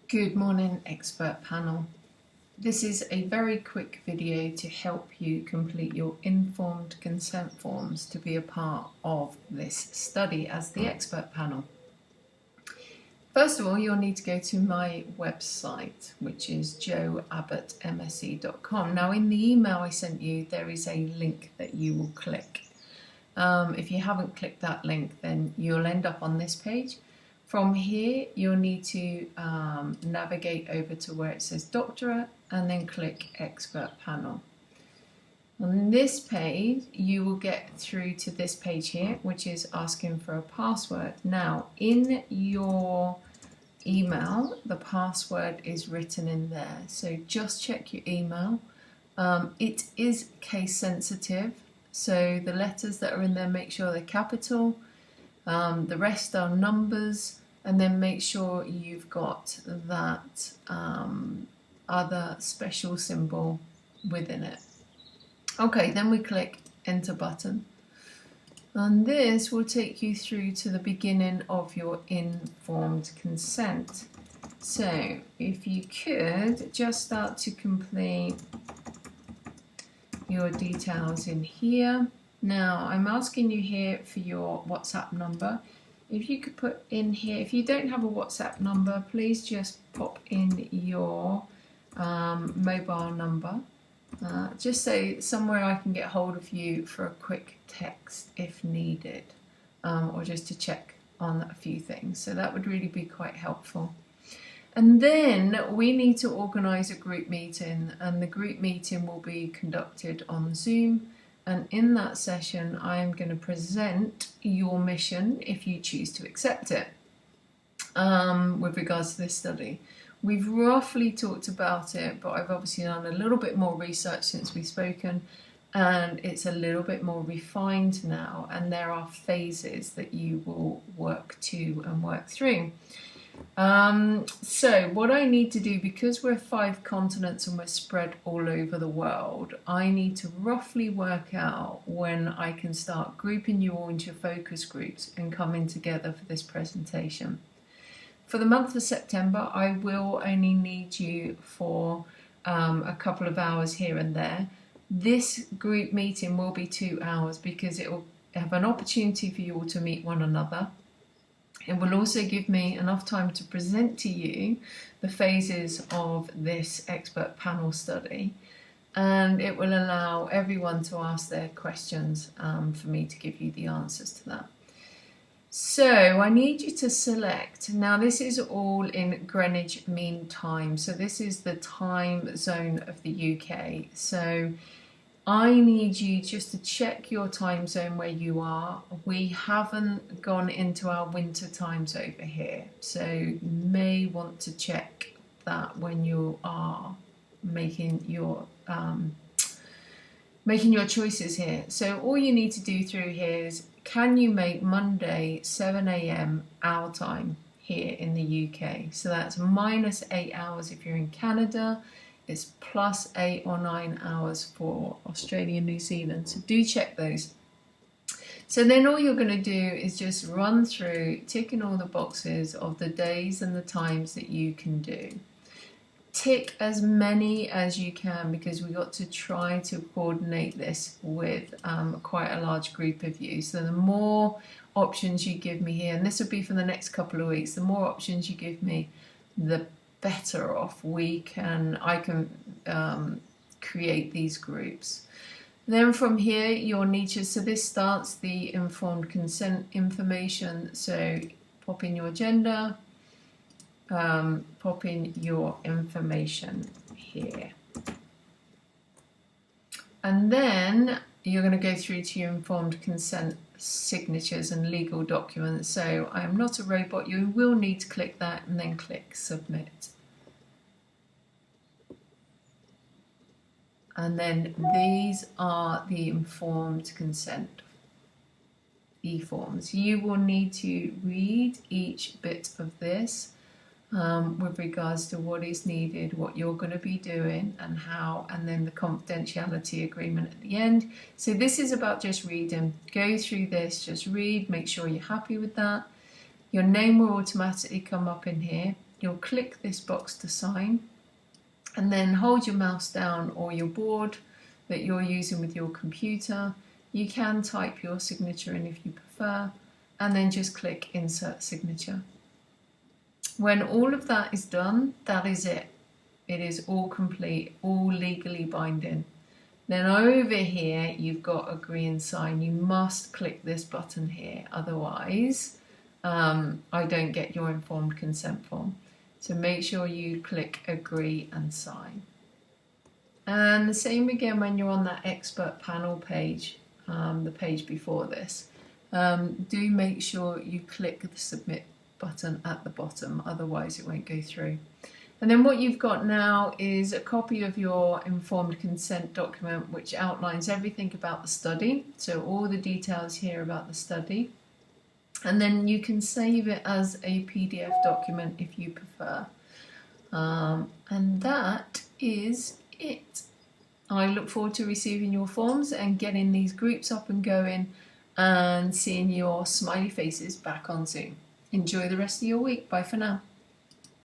Good morning, expert panel. This is a very quick video to help you complete your informed consent forms to be a part of this study as the expert panel. First of all, you'll need to go to my website, which is joeabbottmse.com. Now, in the email I sent you, there is a link that you will click. If you haven't clicked that link, then you'll end up on this page. From here, you'll need to navigate over to where it says Doctorate and then click Expert Panel. On this page, you will get through to this page here, which is asking for a password. Now, in your email, the password is written in there. So just check your email. It is case sensitive, so the letters that are in there, make sure they're capital. The rest are numbers, and then make sure you've got that other special symbol within it. Okay, then we click Enter button. And this will take you through to the beginning of your informed consent. So if you could just start to complete your details in here. Now, I'm asking you here for your WhatsApp number. If you could put in here, if you don't have a WhatsApp number, please just pop in your mobile number. Just so somewhere I can get hold of you for a quick text if needed, or just to check on a few things. So that would really be quite helpful. And then we need to organise a group meeting, and the group meeting will be conducted on Zoom. And in that session, I am going to present your mission if you choose to accept it with regards to this study. We've roughly talked about it, but I've obviously done a little bit more research since we've spoken, and it's a little bit more refined now, and there are phases that you will work to and work through. So what I need to do, because we're 5 continents and we're spread all over the world, I need to roughly work out when I can start grouping you all into focus groups and coming together for this presentation. For the month of September, I will only need you for a couple of hours here and there. This group meeting will be 2 hours because it will have an opportunity for you all to meet one another. It will also give me enough time to present to you the phases of this expert panel study, and it will allow everyone to ask their questions for me to give you the answers to that. So I need you to select, now this is all in Greenwich Mean Time, so this is the time zone of the UK. So I need you just to check your time zone where you are. We haven't gone into our winter times over here, so you may want to check that when you are making your choices here. So all you need to do through here is, can you make Monday 7 AM our time here in the UK? So that's -8 hours if you're in Canada. It's +8 or 9 hours for Australia and New Zealand. So do check those. So then all you're going to do is just run through ticking all the boxes of the days and the times that you can do. Tick as many as you can, because we've got to try to coordinate this with quite a large group of you. So the more options you give me here, and this will be for the next couple of weeks, the more options you give me, the better off I can create these groups. Then from here you'll need to, so this starts the informed consent information, so pop in your gender, pop in your information here, and then you're going to go through to your informed consent signatures and legal documents. So I am not a robot, you will need to click that and then click submit. And then these are the informed consent eForms. You will need to read each bit of this with regards to what is needed, what you're going to be doing and how, and then the confidentiality agreement at the end. So this is about just reading. Go through this, just read, make sure you're happy with that. Your name will automatically come up in here. you'll click this box to sign, and then hold your mouse down or your board that you're using with your computer. You can type your signature in if you prefer, and then just click Insert Signature. When all of that is done, that is it. It is all complete, all legally binding. Then over here, you've got Agree and Sign. You must click this button here, otherwise I don't get your informed consent form. So make sure you click Agree and Sign. And the same again when you're on that expert panel page, the page before this. Do make sure you click the Submit button at the bottom, otherwise it won't go through. And then what you've got now is a copy of your informed consent document, which outlines everything about the study, so all the details here about the study. And then you can save it as a PDF document if you prefer. And that is it. I look forward to receiving your forms and getting these groups up and going and seeing your smiley faces back on Zoom. Enjoy the rest of your week. Bye for now.